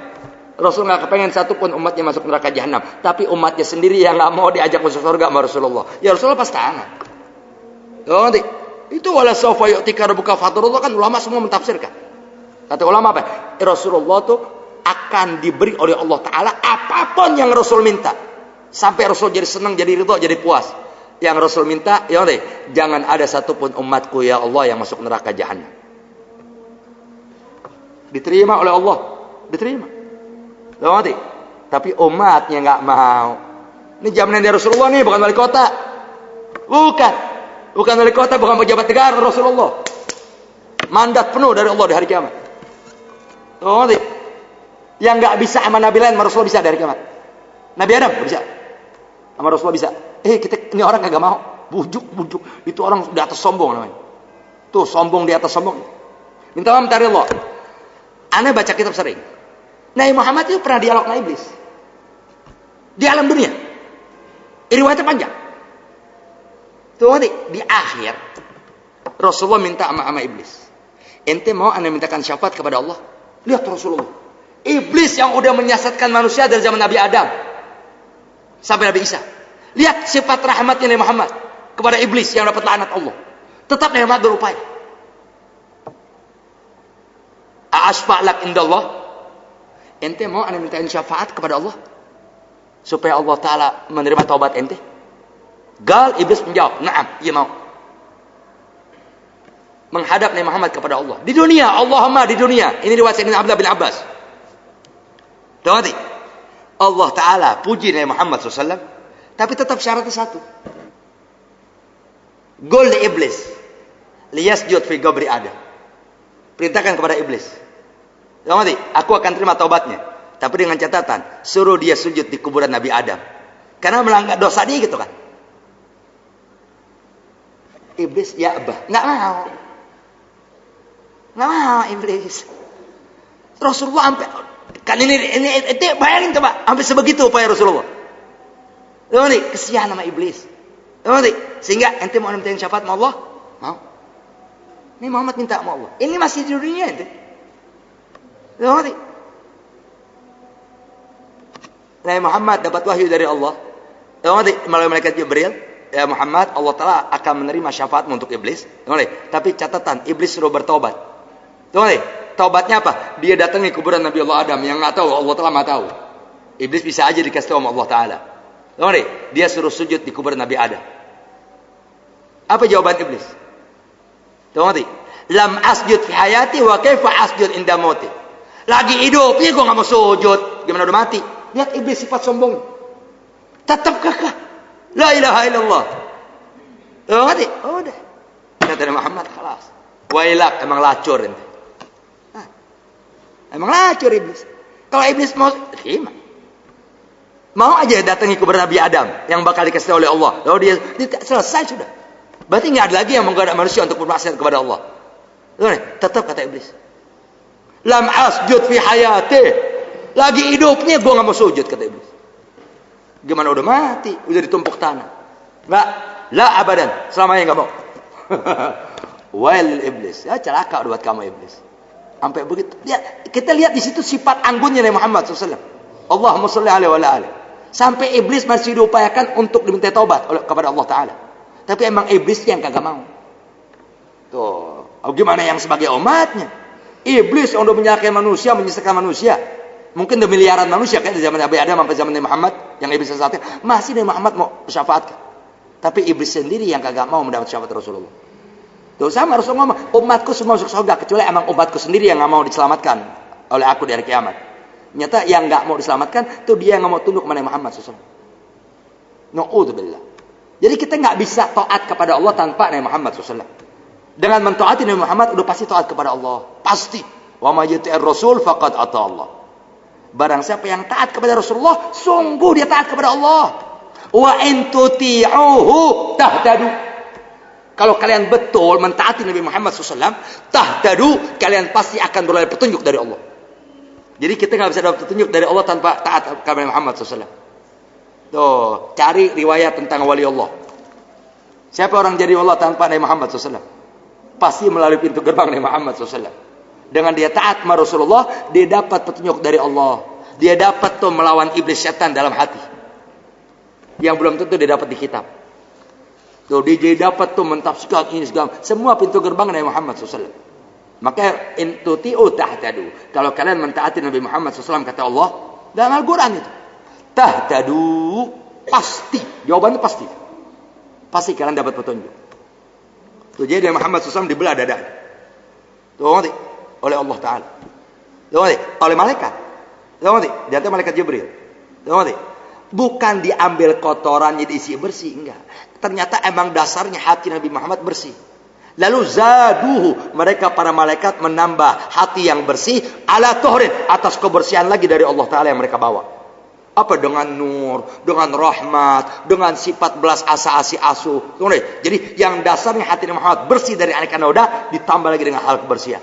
Rasul nggak kepengen satupun umatnya masuk neraka jahanam, tapi umatnya sendiri yang nggak mau diajak masuk surga sama Rasulullah. Ya Rasulullah pas tangan. Oh, nanti itu wala sawfa yu'tika rabbuka fatarullah, kan ulama semua mentafsirkan. Kata ulama apa? Rasulullah tuh akan diberi oleh Allah Ta'ala apapun yang Rasul minta. Sampai Rasul jadi senang, jadi ridho, jadi puas. Yang Rasul minta, ya nanti jangan ada satupun umatku ya Allah yang masuk neraka jahanam. Diterima oleh Allah, diterima. Nanti, tapi umatnya nggak mau. Ini jaminan dari Rasulullah nih, bukan wali kota, bukan wali kota, bukan pejabat negara. Rasulullah mandat penuh dari Allah di hari kiamat. Nanti, yang nggak bisa sama Nabi lain, sama Rasulullah bisa dari kiamat. Nabi Adam nggak bisa, sama Rasulullah bisa. Kita ini orang kagak mau, bujuk. Itu orang di atas sombong namanya. Tuh sombong di atas sombong. Minta maaf dari Allah. Aneh baca kitab sering. Nabi Muhammad itu pernah dialog dengan iblis di alam dunia. Riwayatnya panjang. Tuh nanti di akhir Rasulullah minta sama iblis, ente mau anda mintakan syafaat kepada Allah? Lihat Rasulullah, iblis yang udah menyesatkan manusia dari zaman Nabi Adam sampai Nabi Isa. Lihat sifat rahmatnya Nabi Muhammad kepada iblis yang dapat laknat Allah. Tetap Nabi Muhammad berupaya. A'asfa'lak indallah, ente mau anda mintain syafaat kepada Allah supaya Allah Ta'ala menerima taubat ente? Gal iblis menjawab, na'am, iya mau. Menghadap Nabi Muhammad kepada Allah di dunia. Allahumma di dunia. Ini riwayat Sayyidina Abdullah bin Abbas. Tadi Allah Ta'ala puji Nabi Muhammad SAW, tapi tetap syaratnya satu. Gol di iblis liyasjud fi qabri Adam. Perintahkan kepada iblis, nanti aku akan terima taubatnya, tapi dengan catatan suruh dia sujud di kuburan Nabi Adam, karena melanggar dosa dia gitu kan. Iblis ya abah, nggak mau iblis. Rasulullah sampai kan ini bayangin coba, sampai sebegitu upaya Rasulullah. Nanti kesian sama iblis. Nanti sehingga ente mau minta syafaat sama Allah, mau. Ini Muhammad minta sama Allah. Ini masih di dunia ente. Nanti Nabi Muhammad dapat wahyu dari Allah. Nanti melalui malaikat Jibril, ya Muhammad, Allah Ta'ala akan menerima syafaatmu untuk iblis. Nanti, tapi catatan, iblis suruh bertobat. Nanti, taubatnya apa? Dia datangi kuburan Nabi Allah Adam yang nggak tahu, Allah Ta'ala nggak tahu. Iblis bisa aja dikasih tahu sama Allah Ta'ala. Nanti, dia suruh sujud di kuburan Nabi Adam. Apa jawaban iblis? Nanti, lam asjud fi hayati wa kaifa asjud inda mauti. Lagi hidup, ya gue nggak mau sujud. Gimana udah mati? Lihat iblis sifat sombong. Tetap kekeh. La ilaha illallah. Nanti, udah. Kata Nabi Muhammad, khalas. Wailak, emang lacur ente. Emang lacur iblis. Kalau iblis mau terima, mau aja datangi kuburan Nabi Adam yang bakal dikasih oleh Allah. Lalu dia selesai sudah. Berarti nggak ada lagi yang menggoda manusia untuk bermaksiat kepada Allah. Tetap kata iblis, lam asjud fi hayati. Lagi hidupnya gue nggak mau sujud kata iblis. Gimana udah mati, udah ditumpuk tanah? Nggak, la abadan, selamanya nggak mau. Wail iblis, ya celaka buat kamu iblis. Sampai begitu. Kita lihat di situ sifat anggunnya Nabi Muhammad SAW. Allahumma sholli alaihi wa alihi. Sampai iblis masih diupayakan untuk diminta taubat kepada Allah Ta'ala. Tapi emang iblis yang kagak mau. Tuh, gimana yang sebagai umatnya? Iblis yang udah menyalahkan manusia, menyesatkan manusia. Mungkin udah miliaran manusia kan dari zaman Nabi Adam sampai zaman Nabi Muhammad yang iblis sesatnya. Masih Nabi Muhammad mau syafaatkan. Tapi iblis sendiri yang kagak mau mendapat syafaat Rasulullah. Tuh sama Rasulullah ngomong, umatku semua masuk surga kecuali emang umatku sendiri yang nggak mau diselamatkan oleh aku di hari kiamat. Nyata yang nggak mau diselamatkan tuh dia yang nggak mau tunduk kepada Muhammad SAW. Na'udzubillah. Jadi kita nggak bisa taat kepada Allah tanpa Nabi Muhammad SAW. Dengan mentaati Nabi Muhammad udah pasti taat kepada Allah, pasti. Wa ma yuti'ir rasul faqad ata Allah. Barang siapa yang taat kepada Rasulullah, sungguh dia taat kepada Allah. Wa in tuti'uhu tahtadu. Kalau kalian betul mentaati Nabi Muhammad SAW, tahtadu, kalian pasti akan beroleh petunjuk dari Allah. Jadi kita nggak bisa dapat petunjuk dari Allah tanpa taat kepada Nabi Muhammad SAW. Tuh, cari riwayat tentang wali Allah. Siapa orang jadi Allah tanpa Nabi Muhammad SAW? Pasti melalui pintu gerbang Nabi Muhammad SAW. Dengan dia taat sama Rasulullah, dia dapat petunjuk dari Allah. Dia dapat tuh melawan iblis setan dalam hati. Yang belum tentu dia dapat di kitab. Tuh, dia dapat tuh mentafsirkan ini segala. Semua pintu gerbang Nabi Muhammad SAW. Maka intuti'u tahtadu. Kalau kalian mentaati Nabi Muhammad SAW, kata Allah dalam Al-Quran itu, tahtadu, pasti. Jawabannya pasti. Pasti kalian dapat petunjuk. Tuh, jadi Nabi Muhammad SAW dibelah dada. Tuh, ngerti? Oleh Allah Ta'ala. Tuh, ngerti? Oleh malaikat. Tuh, ngerti? Di atas malaikat Jibril. Tuh, ngerti? Bukan diambil kotorannya diisi bersih, enggak. Ternyata emang dasarnya hati Nabi Muhammad bersih. Lalu zaduhu, mereka para malaikat menambah hati yang bersih ala tuhrin, atas kebersihan lagi dari Allah Ta'ala yang mereka bawa. Apa? Dengan nur, dengan rahmat, dengan sifat belas asa asi asuh. Jadi yang dasarnya hati Nabi Muhammad bersih dari aneka noda, ditambah lagi dengan hal kebersihan.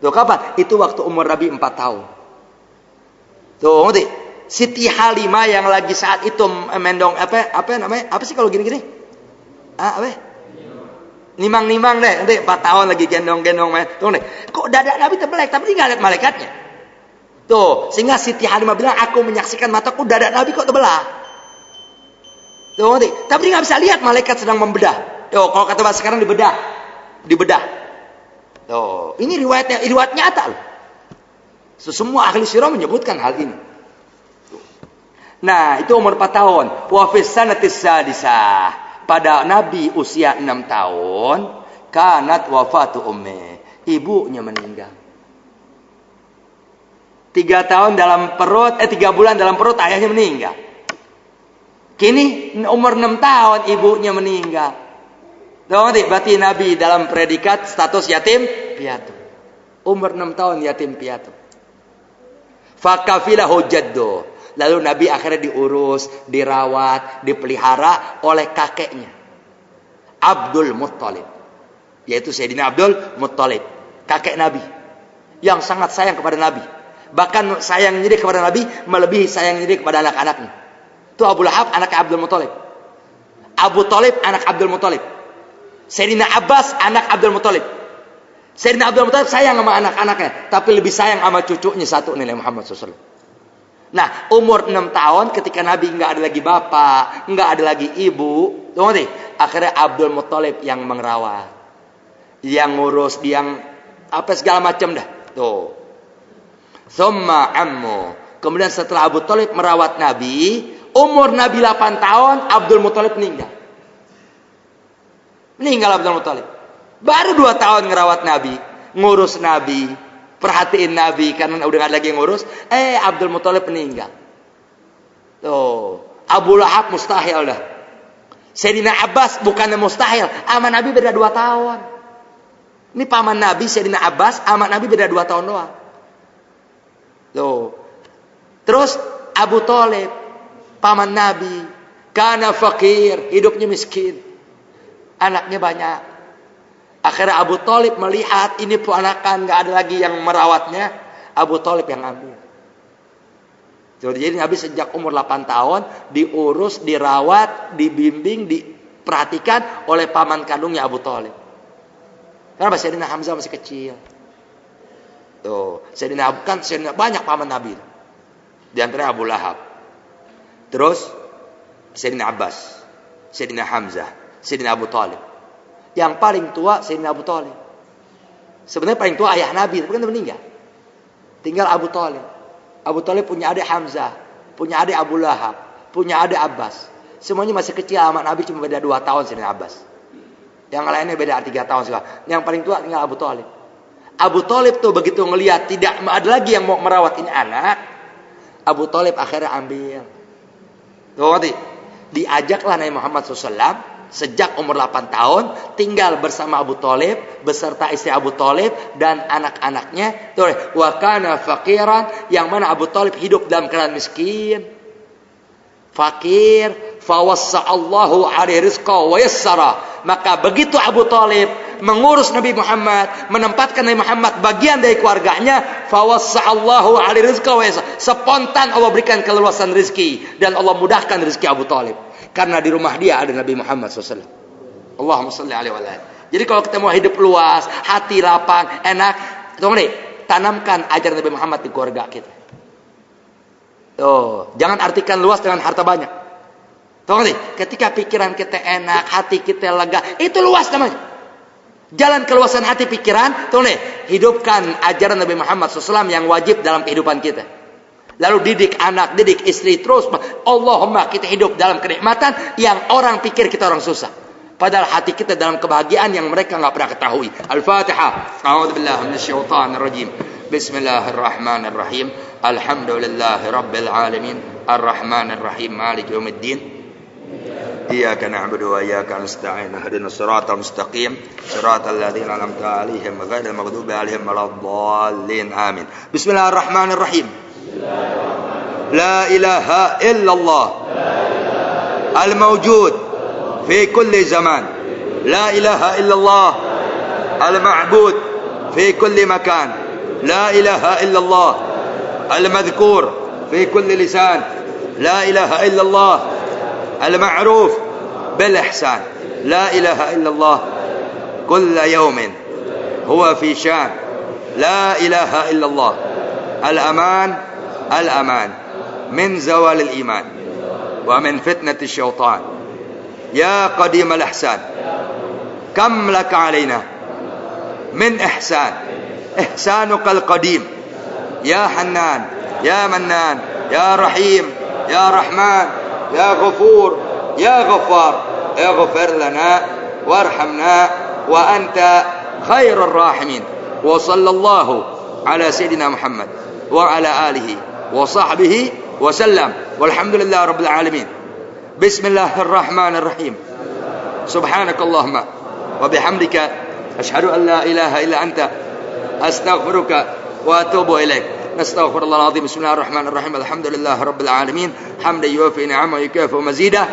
Tuh kapan? Itu waktu umur Nabi 4 tahun. Tuh ngerti? Siti Halimah yang lagi saat itu mendong apa namanya? Apa sih kalau gini-gini? Apa? Nimang-nimang deh, nanti 4 tahun lagi gendong-gendong. Tuh nih, kok dada Nabi terbelek, tapi dia nggak lihat malaikatnya. Tuh, sehingga Siti Halimah bilang, aku menyaksikan mataku dada Nabi kok terbelah. Tuh nanti, tapi dia nggak bisa lihat malaikat sedang membedah. Tuh, kalau kata bahasa sekarang dibedah. Tuh, ini riwayat nyata loh. Semua ahli sirah menyebutkan hal ini. Nah, itu umur 4 tahun. Wa fis sanatis sadisah. Pada Nabi usia 6 tahun, kanat wafatu ummi. Ibunya meninggal. 3 bulan dalam perut ayahnya meninggal. Kini umur 6 tahun ibunya meninggal. Berarti Nabi dalam predikat status yatim piatu. Umur 6 tahun yatim piatu. Fakafilahu jaddo. Lalu Nabi akhirnya diurus, dirawat, dipelihara oleh kakeknya, Abdul Muttalib. Yaitu Sayyidina Abdul Muttalib, kakek Nabi, yang sangat sayang kepada Nabi. Bahkan sayangnya kepada Nabi melebihi sayangnya kepada anak-anaknya. Itu Abu Lahab, anak Abdul Muttalib. Abu Talib, anak Abdul Muttalib. Sayyidina Abbas, anak Abdul Muttalib. Sayyidina Abdul Muttalib sayang sama anak-anaknya, tapi lebih sayang sama cucunya satu, nilai Muhammad SAW. Nah, umur 6 tahun ketika Nabi nggak ada lagi bapak, nggak ada lagi ibu, akhirnya Abdul Muttalib yang merawat, yang ngurus, yang apa segala macam dah. Tuh. Thumma ammu. Kemudian setelah Abu Thalib merawat Nabi, umur Nabi 8 tahun, Abdul Muttalib meninggal. Meninggal Abdul Muttalib. Baru 2 tahun ngerawat Nabi, ngurus Nabi, perhatiin Nabi karena udah gak lagi ngurus. Abdul Muttalib meninggal. Tuh, Abu Lahab mustahil dah. Sayyidina Abbas bukannya mustahil, sama Nabi beda 2 tahun. Ini paman Nabi Sayyidina Abbas sama Nabi beda 2 tahun doang. Tuh. Terus Abu Thalib paman Nabi, kana fakir, hidupnya miskin. Anaknya banyak. Akhirnya Abu Thalib melihat ini ponakan gak ada lagi yang merawatnya, Abu Thalib yang ambil. Jadi Nabi sejak umur 8 tahun diurus, dirawat, dibimbing, diperhatikan oleh paman kandungnya Abu Thalib. Karena Sayyidina Hamzah masih kecil. Tuh, Sayyidina banyak paman Nabi. Di antara Abu Lahab. Terus Sayyidina Abbas, Sayyidina Hamzah, Sayyidina Abu Thalib. Yang paling tua Sayyidina Abu Thalib. Sebenarnya paling tua ayah Nabi, tapi kan meninggal. Tinggal Abu Thalib. Abu Thalib punya adik Hamzah, punya adik Abu Lahab, punya adik Abbas. Semuanya masih kecil, sama Nabi cuma beda 2 tahun Sayyidina Abbas. Yang lainnya beda 3 tahun segala. Yang paling tua tinggal Abu Thalib. Abu Thalib tuh begitu ngelihat tidak ada lagi yang mau merawat ini anak, Abu Thalib akhirnya ambil. Tuh ngerti? Diajaklah Nabi Muhammad SAW sejak umur 8 tahun tinggal bersama Abu Thalib beserta istri Abu Thalib dan anak-anaknya. Wa kana faqiran, yang mana Abu Thalib hidup dalam keadaan miskin, fakir, fawassa'allahu alaihi rizqa wa yassara. Maka begitu Abu Thalib mengurus Nabi Muhammad, menempatkan Nabi Muhammad bagian dari keluarganya, fawassa'allahu alaihi rizqa wa yassara. Spontan Allah berikan keleluasan rezeki dan Allah mudahkan rezeki Abu Thalib. Karena di rumah dia ada Nabi Muhammad SAW. Allahumma salli alaihi wa sallam. Jadi kalau kita mau hidup luas, hati lapang, enak, tunggu nih, tanamkan ajaran Nabi Muhammad di keluarga kita. Tuh, jangan artikan luas dengan harta banyak. Tunggu nih, ketika pikiran kita enak, hati kita lega, itu luas namanya. Jalan keluasan hati pikiran, tunggu nih, hidupkan ajaran Nabi Muhammad SAW yang wajib dalam kehidupan kita. Lalu didik anak, didik istri, terus Allahumma kita hidup dalam kenikmatan yang orang pikir kita orang susah. Padahal hati kita dalam kebahagiaan yang mereka nggak pernah ketahui. Al-Fatihah. A'udzubillahi minasyaitonir rajim. Bismillahirrahmanirrahim. Alhamdulillahirabbil alamin. Arrahmanir rahim. Maliki yaumiddin. Iyyaka na'budu wa iyyaka nasta'in. Ihdinas siratal mustaqim. Siratal ladzina an'amta 'alaihim ghairil maghdubi 'alaihim waladdallin. Amin. Bismillahirrahmanirrahim. La ilaha illallah. Al-mawjud في كل زمان. لا إله إلا الله المعبود في كل مكان. لا إله إلا الله المذكور في كل لسان. لا إله إلا الله المعروف بالإحسان. لا إله إلا الله كل يوم هو في شان. لا إله إلا الله الأمان الأمان من زوال الإيمان ومن فتنة الشيطان. يا قديم الإحسان كم لك علينا من إحسان. إحسانك القديم. يا حنان يا منان يا رحيم يا رحمن يا غفور يا غفار. اغفر لنا وارحمنا وأنت خير الراحمين. وصلى الله على سيدنا محمد وعلى آله وصحبه وسلم والحمد لله رب العالمين. بسم الله الرحمن الرحيم. سبحانك اللهم وبحمدك أشهد أن لا إله إلا أنت أستغفرك وأتوب إليك. نستغفر الله العظيم. بسم الله الرحمن الرحيم. الحمد لله رب العالمين حمدا يوفي نعمه ويكافئ مزيدا.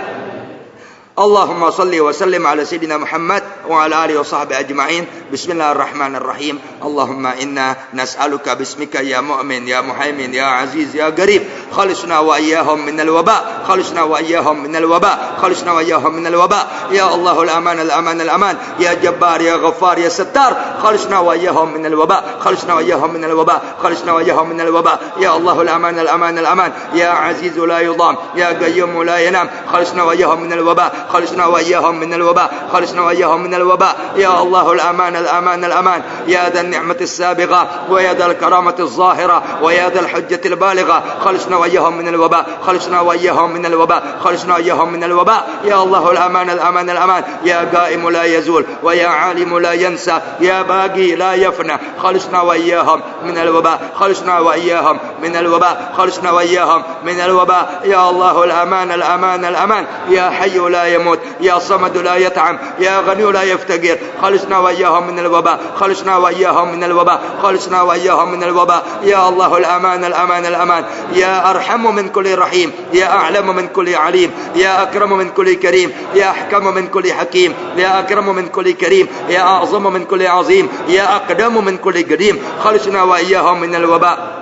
اللهم صل وسلم على سيدنا محمد وعلى آله وصحبه أجمعين. بسم الله الرحمن الرحيم. اللهم إنا نسألك باسمك يا مؤمن يا محيمن يا عزيز يا قريب. خلصنا وإياهم من الوباء. خلصنا وإياهم من الوباء. خلصنا وإياهم من الوباء. يا الله الأمان الأمان الأمان. يا جبار يا غفار يا ستار. خلصنا وإياهم من الوباء. خلصنا وإياهم من الوباء. خلصنا وإياهم من الوباء. يا الله الأمان الأمان الأمان. يا عزيز لا يضام يا قيوم لا ينام. خلصنا وإياهم من الوباء. خلصنا وإياهم من الوباء. خلصنا وإياهم من الوباء. يا الله الأمان الأمان الأمان. يا ذا النعمة السابغة ويا ذا الكرامة الظاهرة ويا ذا الحجة البالغة. خلصنا وإياهم من الوباء. خلصنا وإياهم من الوباء. خلصنا وإياهم من الوباء. يا الله الأمان الأمان الأمان. يا قائم لا يزول ويا عالم لا ينسى يا باقي لا يفنى. خلصنا وإياهم من الوباء. خلصنا وإياهم من الوباء. خلصنا وإياهم من الوباء. يا الله الأمان الأمان الأمان. يا حي لا يموت يا صمد لا يطعم يا غني لا يفتقر. خلصنا وإياهم من الوباء. خلصنا وإياهم من الوباء. خلصنا وإياهم من الوباء. يا الله الأمان الأمان الأمان. يا أرحم من كل رحيم. يا أعلم من كل عليم. يا أكرم من كل كريم. يا أحكم من كل حكيم. يا أكرم من كل كريم. يا أعظم من كل عظيم. يا أقدم من كل قديم. خلصنا وإياهم من الوباء.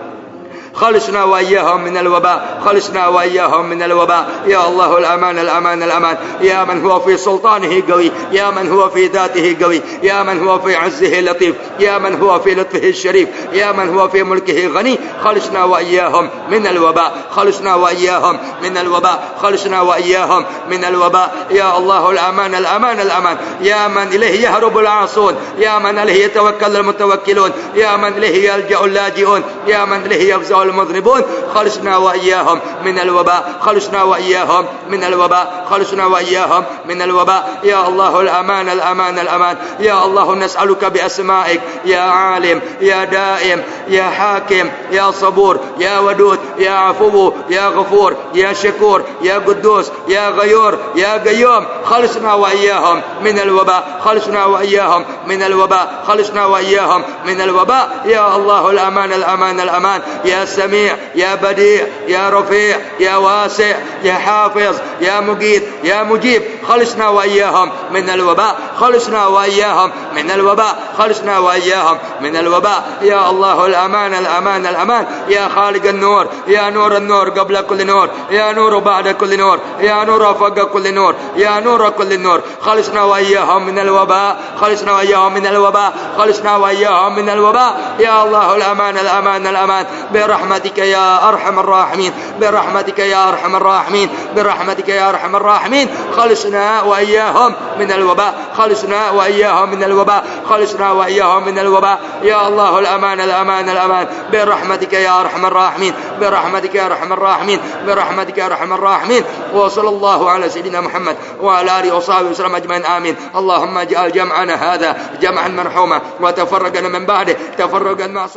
خلصنا وإياهم من الوباء. خلصنا وإياهم من الوباء. يا الله الأمان الأمان الأمان. يا من هو في سلطانه قوي. يا من هو في ذاته قوي. يا من هو في عزه لطيف. يا من هو في لطفه الشريف. يا من هو في ملكه غني. خلصنا وإياهم من الوباء. خلصنا وإياهم من الوباء. خلصنا وإياهم من الوباء. يا الله الأمان الأمان الأمان. يا من إليه يهرب العاصون. يا من إليه يتوكل المتوكلون. يا من إليه يلجأ اللاجئون. يا من إليه يفزع المذنبون. خلصنا وإياهم من الوباء. خلصنا وإياهم من الوباء. خلصنا وإياهم من الوباء. يا الله الأمان الأمان الأمان. يا الله نسألك بأسمائك يا عالم يا دائم يا حاكم يا صبور يا ودود يا عفو يا غفور يا شكور يا قدوس يا غيور يا قيوم. خلصنا وإياهم من الوباء. خلصنا وإياهم من الوباء. خلصنا وإياهم من الوباء. يا الله الأمان الأمان الأمان. يا سميع يا بديع يا رفيع يا واسع يا حافظ يا مجيد يا مجيب. خلصنا وإياهم من الوباء، خلصنا وإياهم من الوباء، خلصنا وإياهم من الوباء. يا الله الأمان الأمان الأمان. يا خالق النور، يا نور النور قبل كل نور، يا نور بعد كل نور، يا نور فوق كل نور، يا نور كل النور. خلصنا وإياهم من الوباء، خلصنا وإياهم من الوباء، خلصنا وإياهم من الوباء. يا الله الأمان الأمان الأمان. برحمتك يا أرحم الراحمين، برحمتك يا أرحم الراحمين، برحمتك يا أرحم الراحمين. خلصنا وإياهم من الوباء، خلصنا وإياهم من الوباء، خلصنا وإياهم من الوباء. يا الله الأمان الأمان الأمان. برحمتك يا أرحم الراحمين، برحمتك يا أرحم الراحمين، برحمتك يا أرحم الراحمين. وصلى الله على سيدنا محمد وعلى آله وصحبه وسلم أجمعين آمين. اللهم اجعل جمعنا هذا جمعا مرحوما، وتفرقنا من بعده تفرقا معصوما.